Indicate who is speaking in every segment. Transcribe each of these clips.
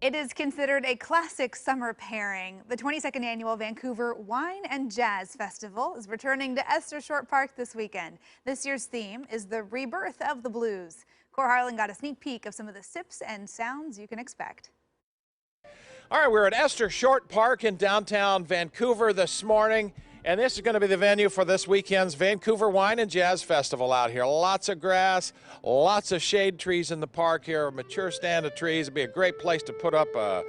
Speaker 1: It is considered a classic summer pairing. The 22nd annual Vancouver Wine and Jazz Festival is returning to Esther Short Park this weekend. This year's theme is the rebirth of the blues. Kohr got a sneak peek of some of the sips and sounds you can expect.
Speaker 2: All right, we're at Esther Short Park in downtown Vancouver this morning, and this is going to be the venue for this weekend's Vancouver Wine and Jazz Festival out here. Lots of grass, lots of shade trees in the park here, a mature stand of trees. It'd be a great place to put up a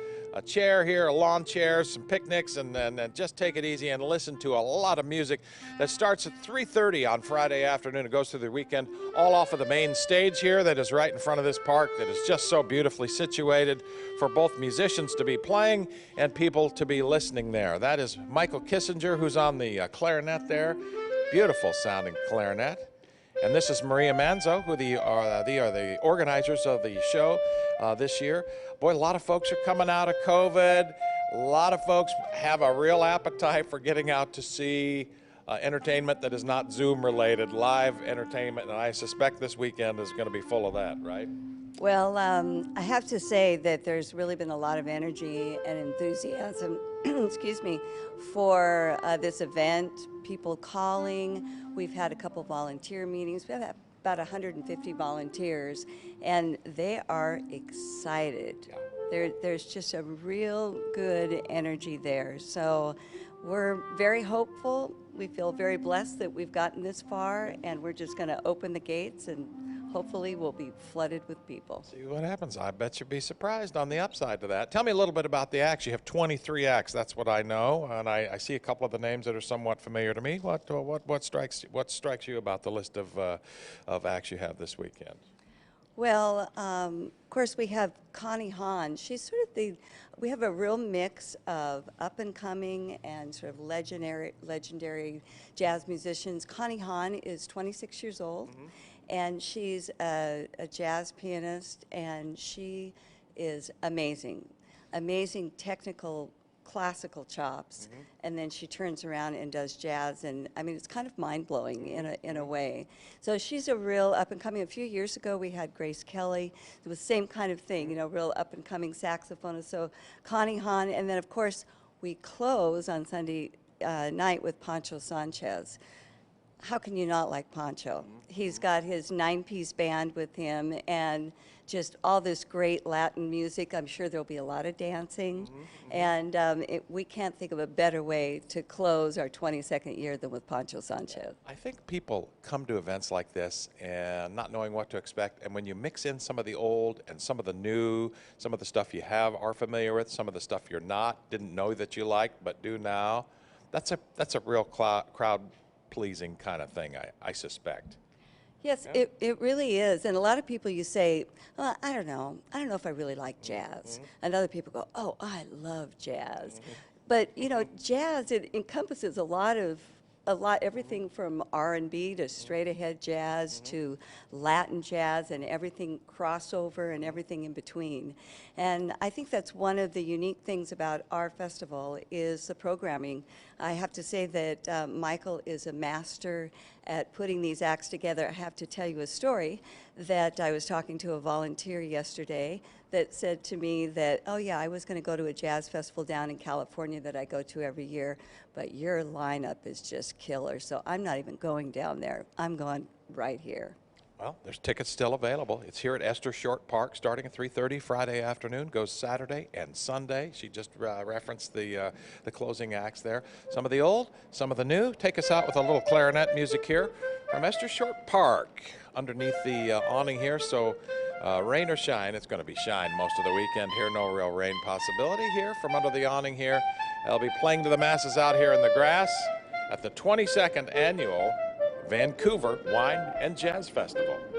Speaker 2: chair here, a lawn chair, some picnics, and just take it easy and listen to a lot of music that starts at 3:30 on Friday afternoon. It goes through the weekend, all off of the main stage here that is right in front of this park that is just so beautifully situated for both musicians to be playing and people to be listening there. That is Michael Kissinger, who's on the clarinet there. Beautiful sounding clarinet. And this is Maria Manzo, who are the organizers of the show this year. Boy, a lot of folks are coming out of COVID. A lot of folks have a real appetite for getting out to see entertainment that is not Zoom-related, live entertainment, and I suspect this weekend is going to be full of that, right?
Speaker 3: Well, I have to say that there's really been a lot of energy and enthusiasm, excuse me, for this event, people calling. We've had a couple volunteer meetings. We have about 150 volunteers, and they are excited. There's just a real good energy there. So we're very hopeful. We feel very blessed that we've gotten this far, and we're just going to open the gates and hopefully we'll be flooded with people.
Speaker 2: See what happens. I bet you'll be surprised on the upside to that. Tell me a little bit about the acts. You have 23 acts. That's what I know, and I see a couple of the names that are somewhat familiar to me. What strikes you about the list of acts you have this weekend?
Speaker 3: Well, of course, we have Connie Hahn. She's sort of we have a real mix of up-and-coming and sort of legendary jazz musicians. Connie Hahn is 26 years old, and she's a jazz pianist, and she is amazing technical classical chops, and then she turns around and does jazz, and I mean it's kind of mind-blowing in a way. So she's a real up-and-coming. A few years ago we had Grace Kelly. It was the same kind of thing, you know, real up-and-coming saxophonist. So Connie Hahn, and then of course we close on Sunday night with Pancho Sanchez. How can you not like Pancho? He's got his 9-piece band with him and just all this great Latin music. I'm sure there'll be a lot of dancing. And we can't think of a better way to close our 22nd year than with Pancho Sanchez.
Speaker 2: I think people come to events like this and not knowing what to expect, and when you mix in some of the old and some of the new, some of the stuff you are familiar with, some of the stuff you're not, didn't know that you liked but do now, that's a real crowd pleasing kind of thing, I suspect.
Speaker 3: Yes, yeah. It really is. And a lot of people, you say, well, I don't know if I really like jazz. And other people go, oh, I love jazz. But, you know, jazz, it encompasses everything from R&B to straight ahead jazz to Latin jazz and everything crossover and everything in between. And I think that's one of the unique things about our festival is the programming. I have to say that Michael is a master at putting these acts together. I have to tell you a story that I was talking to a volunteer yesterday that said to me that, oh yeah, I was going to go to a jazz festival down in California that I go to every year, but your lineup is just killer, so I'm not even going down there. I'm going right here.
Speaker 2: Well, there's tickets still available. It's here at Esther Short Park starting at 3:30 Friday afternoon, goes Saturday and Sunday. She just referenced the closing acts there. Some of the old, some of the new. Take us out with a little clarinet music here from Esther Short Park underneath the awning here. So rain or shine, it's going to be shine most of the weekend here. No real rain possibility here from under the awning here. They'll be playing to the masses out here in the grass at the 22nd annual Vancouver Wine and Jazz Festival.